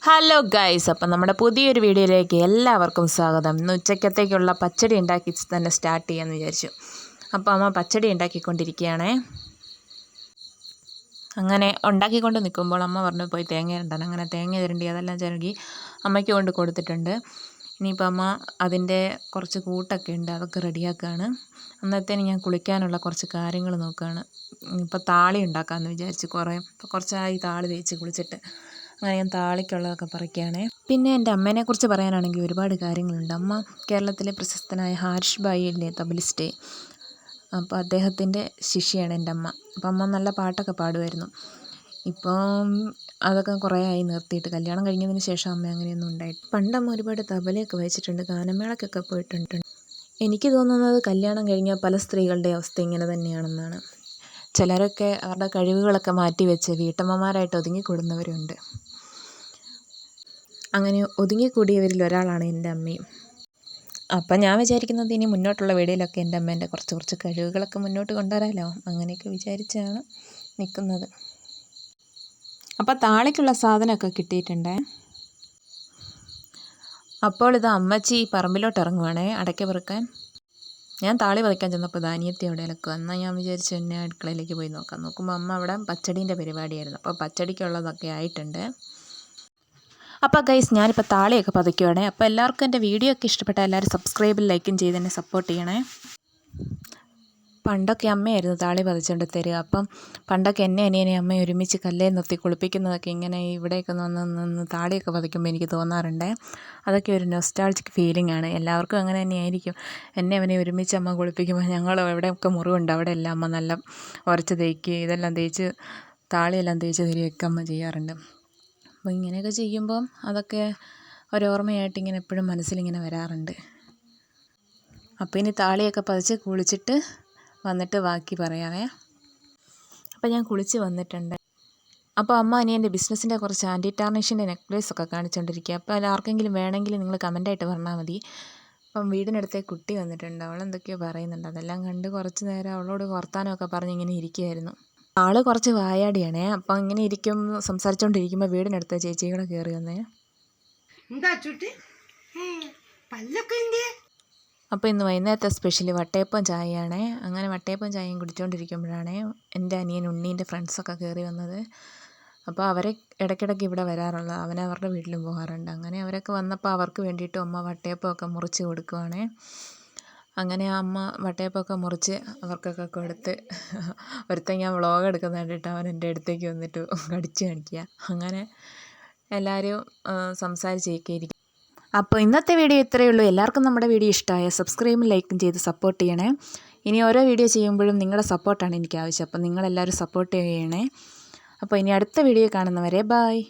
Hello guys, അപ്പം നമ്മുടെ പുതിയൊരു വീഡിയോയിലേക്ക് എല്ലാവർക്കും സ്വാഗതം. ഇന്ന് ഉച്ചക്കത്തേക്കുള്ള പച്ചടി ഉണ്ടാക്കി തന്നെ സ്റ്റാർട്ട് ചെയ്യാമെന്ന് വിചാരിച്ചു. അപ്പോൾ അമ്മ പച്ചടി ഉണ്ടാക്കിക്കൊണ്ടിരിക്കുകയാണേ. അങ്ങനെ ഉണ്ടാക്കിക്കൊണ്ട് നിൽക്കുമ്പോൾ അമ്മ പറഞ്ഞു പോയി തേങ്ങ ഇടണം. അങ്ങനെ തേങ്ങ ചിരണ്ടി അതെല്ലാം ചിരകി അമ്മയ്ക്ക് കൊണ്ട് കൊടുത്തിട്ടുണ്ട്. ഇനിയിപ്പോൾ അമ്മ അതിൻ്റെ കുറച്ച് കൂട്ടൊക്കെ ഉണ്ട്, അതൊക്കെ റെഡിയാക്കുകയാണ്. അന്നത്തേന് ഞാൻ കുളിക്കാനുള്ള കുറച്ച് കാര്യങ്ങൾ നോക്കുകയാണ്. ഇപ്പോൾ താളി ഉണ്ടാക്കാമെന്ന് വിചാരിച്ച് കുറച്ചായി താളി തേച്ച് കുളിച്ചിട്ട്. അങ്ങനെ ഞാൻ താളിക്കുള്ളതൊക്കെ പറിക്കുകയാണ്. പിന്നെ എൻ്റെ അമ്മേനെക്കുറിച്ച് പറയാനാണെങ്കിൽ ഒരുപാട് കാര്യങ്ങളുണ്ട്. അമ്മ കേരളത്തിലെ പ്രശസ്തനായ ഹാരിഷ് ഭായി ഇല്ലേ, തബലിസ്റ്റ്, അപ്പോൾ അദ്ദേഹത്തിൻ്റെ ശിഷ്യയാണ് എൻ്റെ അമ്മ. അപ്പം അമ്മ നല്ല പാട്ടൊക്കെ പാടുമായിരുന്നു. ഇപ്പം അതൊക്കെ കുറേ ആയി നിർത്തിയിട്ട്. കല്യാണം കഴിഞ്ഞതിന് ശേഷം അമ്മ അങ്ങനെയൊന്നും ഉണ്ടായിട്ട്. പണ്ടമ്മ ഒരുപാട് തബലയൊക്കെ വായിച്ചിട്ടുണ്ട്, ഗാനമേളയ്ക്കൊക്കെ പോയിട്ടുണ്ട്. എനിക്ക് തോന്നുന്നത് കല്യാണം കഴിഞ്ഞ പല സ്ത്രീകളുടെ അവസ്ഥ ഇങ്ങനെ തന്നെയാണെന്നാണ്. ചിലരൊക്കെ അവരുടെ കഴിവുകളൊക്കെ മാറ്റിവെച്ച് വീട്ടമ്മമാരായിട്ട് ഒതുങ്ങിക്കൂടുന്നവരുണ്ട്. അങ്ങനെ ഒതുങ്ങിക്കൂടിയവരിൽ ഒരാളാണ് എൻ്റെ അമ്മയും. അപ്പം ഞാൻ വിചാരിക്കുന്നത് ഇനി മുന്നോട്ടുള്ള വീഡിയോയിലൊക്കെ എൻ്റെ അമ്മേൻ്റെ കുറച്ച് കഴിവുകളൊക്കെ മുന്നോട്ട് കൊണ്ടുവരാമല്ലോ, അങ്ങനെയൊക്കെ വിചാരിച്ചാണ് നിൽക്കുന്നത്. അപ്പോൾ താളിക്കുള്ള സാധനമൊക്കെ കിട്ടിയിട്ടുണ്ടേ. അപ്പോൾ ഇത് അമ്മച്ചി പറമ്പിലോട്ട് ഇറങ്ങുവാണേ അടയ്ക്ക പെറുക്കാൻ. ഞാൻ താളി പറിക്കാൻ ചെന്നപ്പോൾ അനിയത്തി അവിടെ ഇളക്കുക. എന്നാൽ ഞാൻ വിചാരിച്ചു എന്നെ അടുക്കളയിലേക്ക് പോയി നോക്കാം. നോക്കുമ്പോൾ അമ്മ അവിടെ പച്ചടീൻ്റെ പരിപാടിയായിരുന്നു. അപ്പോൾ പച്ചടിക്കുള്ളതൊക്കെ ആയിട്ടുണ്ട്. അപ്പോൾ ഗൈസ്, ഞാനിപ്പോൾ താളിയൊക്കെ പതിക്കുവാണേ. അപ്പോൾ എല്ലാവർക്കും എൻ്റെ വീഡിയോ ഒക്കെ ഇഷ്ടപ്പെട്ടാൽ എല്ലാവരും സബ്സ്ക്രൈബും ലൈക്കും ചെയ്ത് എന്നെ സപ്പോർട്ട് ചെയ്യണേ. പണ്ടൊക്കെ അമ്മയായിരുന്നു താളി പതിച്ചുകൊണ്ട് തരിക. അപ്പം പണ്ടൊക്കെ എന്നെ അനിയനെ അമ്മ ഒരുമിച്ച് കല്ലേ നിർത്തി കുളിപ്പിക്കുന്നതൊക്കെ ഇങ്ങനെ ഇവിടെയൊക്കെ നിന്ന് താളിയൊക്കെ പതിക്കുമ്പോൾ എനിക്ക് തോന്നാറുണ്ട്. അതൊക്കെ ഒരു നൊസ്റ്റാൾജിക് ഫീലിംഗ് ആണ്. എല്ലാവർക്കും അങ്ങനെ തന്നെയായിരിക്കും. എന്നെ അവനെ ഒരുമിച്ച് അമ്മ കുളിപ്പിക്കുമ്പോൾ ഞങ്ങൾ എവിടെയൊക്കെ മുറിവുണ്ട് അവിടെ എല്ലാം അമ്മ നല്ല ഉരച്ച് തേക്ക് ഇതെല്ലാം തേച്ച് താളിയെല്ലാം തേച്ച് തരികയൊക്കെ അമ്മ ചെയ്യാറുണ്ട്. അപ്പോൾ ഇങ്ങനെയൊക്കെ ചെയ്യുമ്പം അതൊക്കെ ഒരോർമ്മയായിട്ട് ഇങ്ങനെ എപ്പോഴും മനസ്സിലിങ്ങനെ വരാറുണ്ട്. അപ്പോൾ ഇനി താളിയൊക്കെ പതിച്ച് കുളിച്ചിട്ട് വന്നിട്ട് ബാക്കി പറയാവേ. അപ്പോൾ ഞാൻ കുളിച്ച് വന്നിട്ടുണ്ട്. അപ്പോൾ അമ്മ അനിയൻ്റെ ബിസിനസ്സിൻ്റെ കുറച്ച് ആൻറ്റി ടാർണിഷിൻ്റെ നെക്ലേസൊക്കെ കാണിച്ചുകൊണ്ടിരിക്കുക. അപ്പോൾ അതിലാർക്കെങ്കിലും വേണമെങ്കിൽ നിങ്ങൾ കമൻറ്റായിട്ട് പറഞ്ഞാൽ മതി. അപ്പം വീടിനടുത്തേക്ക് കുട്ടി വന്നിട്ടുണ്ട്. അവളെന്തൊക്കെയോ പറയുന്നുണ്ട്. അതെല്ലാം കണ്ട് കുറച്ച് നേരം അവളോട് വർത്താനമൊക്കെ പറഞ്ഞ് ഇങ്ങനെ ഇരിക്കുകയായിരുന്നു. ആൾ കുറച്ച് വായാടിയാണേ. അപ്പം ഇങ്ങനെ സംസാരിച്ചുകൊണ്ടിരിക്കുമ്പോൾ വീടിനടുത്ത് ചേച്ചിയും കൂടെ കയറി വന്നേ. അപ്പോൾ ഇന്ന് വൈകുന്നേരത്തെ സ്പെഷ്യൽ വട്ടയപ്പം ചായയാണേ. അങ്ങനെ വട്ടയപ്പം ചായയും കുടിച്ചുകൊണ്ടിരിക്കുമ്പോഴാണ് എൻ്റെ അനിയൻ ഉണ്ണീൻ്റെ ഫ്രണ്ട്സൊക്കെ കയറി വന്നത്. അപ്പോൾ അവരെ ഇടയ്ക്കിടയ്ക്ക് ഇവിടെ വരാറുള്ളത്, അവരവരുടെ വീട്ടിലും പോകാറുണ്ട്. അങ്ങനെ അവരൊക്കെ വന്നപ്പോൾ അവർക്ക് വേണ്ടിയിട്ടും അമ്മ വട്ടയപ്പമൊക്കെ മുറിച്ച് കൊടുക്കുവാണേ. അങ്ങനെ അമ്മ വട്ടയപ്പമൊക്കെ മുറിച്ച് അവർക്കൊക്കെ കൊടുത്ത്. ഒരുത്തൻ ഞാൻ വ്ളോഗ് എടുക്കുന്ന കണ്ടിട്ട് അവൻ എൻ്റെ അടുത്തേക്ക് വന്നിട്ട് കടിച്ച് കാണിക്കുക. അങ്ങനെ എല്ലാവരും സംസാരിച്ചൊക്കെ ഇരിക്കും. അപ്പോൾ ഇന്നത്തെ വീഡിയോ ഇത്രയേ ഉള്ളൂ. എല്ലാവർക്കും നമ്മുടെ വീഡിയോ ഇഷ്ടമായ സബ്സ്ക്രൈബും ലൈക്കും ചെയ്ത് സപ്പോർട്ട് ചെയ്യണേ. ഇനി ഓരോ വീഡിയോ ചെയ്യുമ്പോഴും നിങ്ങളുടെ സപ്പോർട്ടാണ് എനിക്ക് ആവശ്യം. അപ്പോൾ നിങ്ങളെല്ലാവരും സപ്പോർട്ട് ചെയ്യണേ. അപ്പോൾ ഇനി അടുത്ത വീഡിയോ കാണുന്നവരെ ബായ്.